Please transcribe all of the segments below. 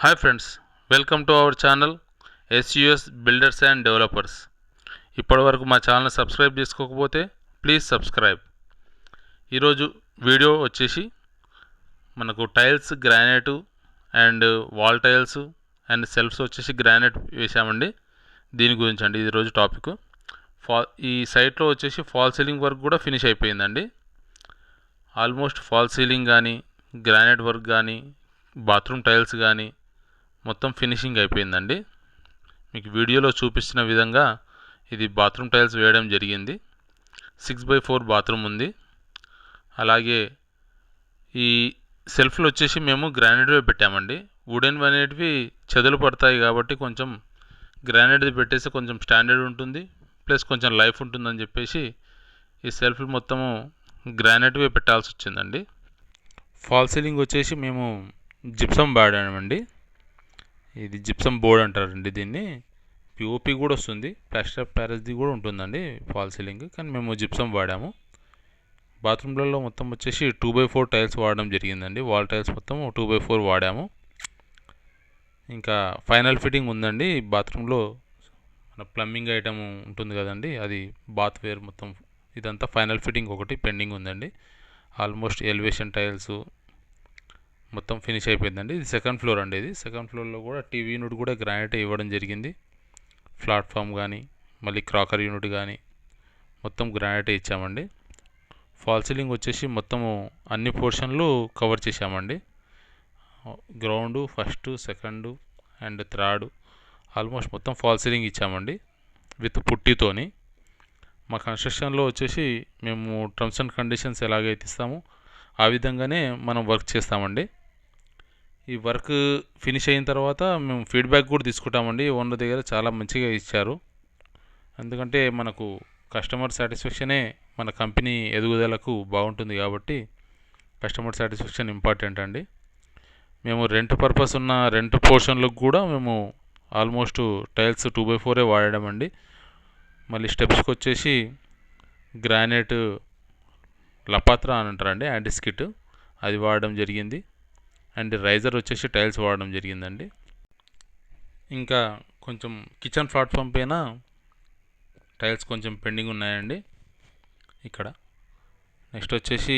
Hi friends, welcome to our channel SUS builders and developers. ఇప్పటివరకు మా channel subscribe చేసుకోకపోతే please subscribe. ఈరోజు video వచ్చేసి మనకు tiles granite and wall tiles and shelves వచ్చేసి granite వేసామండి. దీని గురించి అండి ఈరోజు టాపిక్. ఈ సైట్లో వచ్చేసి ఫాల్ సీలింగ్ వర్క్ కూడా ఫినిష్ అయిపోయిందండి. ఆల్మోస్ట్ ఫాల్ సీలింగ్ కానీ గ్రానైట్ వర్క్ కానీ బాత్రూమ్ టైల్స్ కానీ మొత్తం ఫినిషింగ్ అయిపోయిందండి. మీకు వీడియోలో చూపిస్తున్న విధంగా ఇది బాత్రూమ్ టైల్స్ వేయడం జరిగింది. 6x4 బాత్రూమ్ ఉంది. అలాగే ఈ సెల్ఫ్లు వచ్చేసి మేము గ్రానైట్వే పెట్టామండి. వుడెన్ అనేటివి చెదలు పడతాయి కాబట్టి కొంచెం గ్రానైట్ది పెట్టేసి కొంచెం స్టాండర్డ్ ఉంటుంది, ప్లస్ కొంచెం లైఫ్ ఉంటుందని చెప్పేసి ఈ సెల్ఫ్లు మొత్తము గ్రానైట్వే పెట్టాల్సి వచ్చిందండి. ఫాల్ సీలింగ్ వచ్చేసి మేము జిప్సం వాడామండి. ఇది జిప్సమ్ బోర్డ్ అంటారండి దీన్ని. పిఓపి కూడా వస్తుంది, ప్లాస్టర్ ఆఫ్ ప్యారిస్ది కూడా ఉంటుందండి ఫాల్ సీలింగ్, కానీ మేము జిప్సమ్ వాడాము. బాత్రూమ్లలో మొత్తం వచ్చేసి 2x4 టైల్స్ వాడడం జరిగిందండి. వాల్ టైల్స్ మొత్తం 2x4 వాడాము. ఇంకా ఫైనల్ ఫిట్టింగ్ ఉందండి. బాత్రూంలో మన ప్లంబింగ్ ఐటమ్ ఉంటుంది కదండి, అది బాత్ వేర్ మొత్తం ఇదంతా ఫైనల్ ఫిట్టింగ్ ఒకటి పెండింగ్ ఉందండి. ఆల్మోస్ట్ ఎలివేషన్ టైల్స్ మొత్తం ఫినిష్ అయిపోయిందండి. ఇది సెకండ్ ఫ్లోర్ అండి. ఇది సెకండ్ ఫ్లోర్లో కూడా టీవీ యూనిట్ కూడా గ్రానైట్ ఇవ్వడం జరిగింది. ప్లాట్ఫామ్ కానీ మళ్ళీ క్రాకర్ యూనిట్ కానీ మొత్తం గ్రానైట్ ఇచ్చామండి. ఫాల్ సీలింగ్ వచ్చేసి మొత్తము అన్ని పోర్షన్లు కవర్ చేశామండి. Ground, first, second and third almost మొత్తం ఫాల్ సీలింగ్ ఇచ్చామండి విత్ పుట్టితోని. మా కన్స్ట్రక్షన్లో వచ్చేసి మేము టర్మ్స్ అండ్ కండిషన్స్ ఎలాగైతే ఇస్తామో ఆ విధంగానే మనం వర్క్ చేస్తామండి. ఈ వర్క్ ఫినిష్ అయిన తర్వాత మేము ఫీడ్బ్యాక్ కూడా తీసుకుంటామండి. ఓనర్ దగ్గర చాలా మంచిగా ఇచ్చారు. ఎందుకంటే మనకు కస్టమర్ సాటిస్ఫాక్షనే మన కంపెనీ ఎదుగుదలకు బాగుంటుంది కాబట్టి కస్టమర్ సాటిస్ఫాక్షన్ ఇంపార్టెంట్ అండి. మేము రెంట్ పర్పస్ ఉన్న రెంట్ పోర్షన్లకు కూడా మేము ఆల్మోస్ట్ టైల్స్ 2x4 వాడామండి. మళ్ళీ స్టెప్స్కి వచ్చేసి గ్రానైట్ లపాత్రా అని అంటారండి, యాంటిస్కిట్, అది వాడడం జరిగింది. అండ్ రైజర్ వచ్చేసి టైల్స్ వాడడం జరిగిందండి. ఇంకా కొంచెం కిచెన్ ప్లాట్ఫామ్ పైన టైల్స్ కొంచెం పెండింగ్ ఉన్నాయండి ఇక్కడ. నెక్స్ట్ వచ్చేసి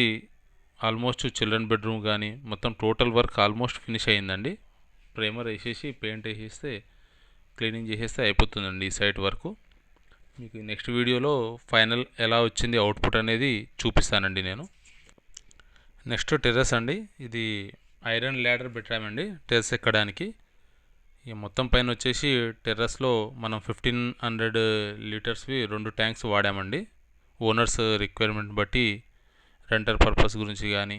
ఆల్మోస్ట్ చిల్డ్రన్ బెడ్రూమ్ కానీ మొత్తం టోటల్ వర్క్ ఆల్మోస్ట్ ఫినిష్ అయ్యిందండి. ప్రైమర్ వేసేసి పెయింట్ వేసేస్తే క్లీనింగ్ చేసేస్తే అయిపోతుందండి ఈ సైట్ వరకు. మీకు నెక్స్ట్ వీడియోలో ఫైనల్ ఎలా వచ్చింది అవుట్పుట్ అనేది చూపిస్తానండి నేను. నెక్స్ట్ టెర్రస్ అండి. ఇది ఐరన్ ల్యాడర్ పెట్టామండి టెర్రస్ ఎక్కడానికి. ఈ మొత్తం పైన వచ్చేసి టెర్రస్లో మనం 1500 లీటర్స్వి 2 ట్యాంక్స్ వాడామండి. ఓనర్స్ రిక్వైర్మెంట్ బట్టి రెంటర్ పర్పస్ గురించి కానీ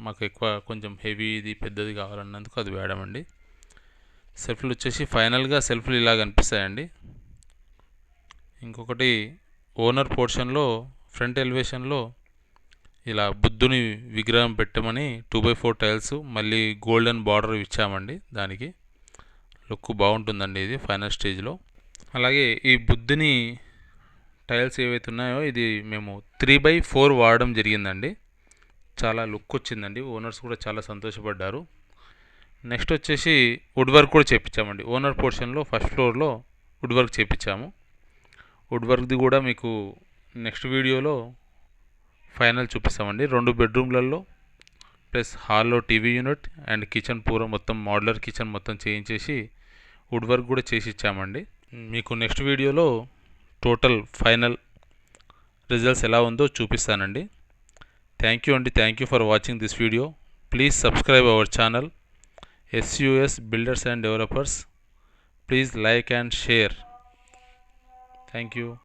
మాకు ఎక్కువ కొంచెం హెవీ ఇది పెద్దది కావాలన్నందుకు అది వాడామండి. సెల్ఫ్లు వచ్చేసి ఫైనల్గా సెల్ఫ్లు ఇలా కనిపిస్తాయండి. ఇంకొకటి ఓనర్ పోర్షన్లో ఫ్రంట్ ఎలివేషన్లో ఇలా బుద్ధుని విగ్రహం పెట్టమని 2x4 టైల్స్ మళ్ళీ గోల్డెన్ బార్డర్ ఇచ్చామండి. దానికి లుక్ బాగుంటుందండి ఇది ఫైనల్ స్టేజ్లో. అలాగే ఈ బుద్ధుని టైల్స్ ఏవైతే ఉన్నాయో ఇది మేము 3x4 వాడడం జరిగిందండి. చాలా లుక్ వచ్చిందండి. ఓనర్స్ కూడా చాలా సంతోషపడ్డారు. నెక్స్ట్ వచ్చేసి వుడ్ వర్క్ కూడా చేయించామండి. ఓనర్ పోర్షన్లో ఫస్ట్ ఫ్లోర్లో వుడ్ వర్క్ చేయించాము. వుడ్ వర్క్ది కూడా మీకు నెక్స్ట్ వీడియోలో ఫైనల్ చూపిస్తామండి. 2 బెడ్రూమ్లలో ప్లస్ హాల్లో టీవీ యూనిట్ అండ్ కిచెన్ పూర మొత్తం మోడ్యులర్ కిచెన్ మొత్తం చేయించేసి వుడ్ వర్క్ కూడా చేసి ఇచ్చామండి. మీకు నెక్స్ట్ వీడియోలో టోటల్ ఫైనల్ రిజల్ట్స్ ఎలా ఉందో చూపిస్తానండి. థ్యాంక్ యూ అండి. Thank you for watching this video. Please subscribe our channel SUS builders and developers. Please like and share. Thank you.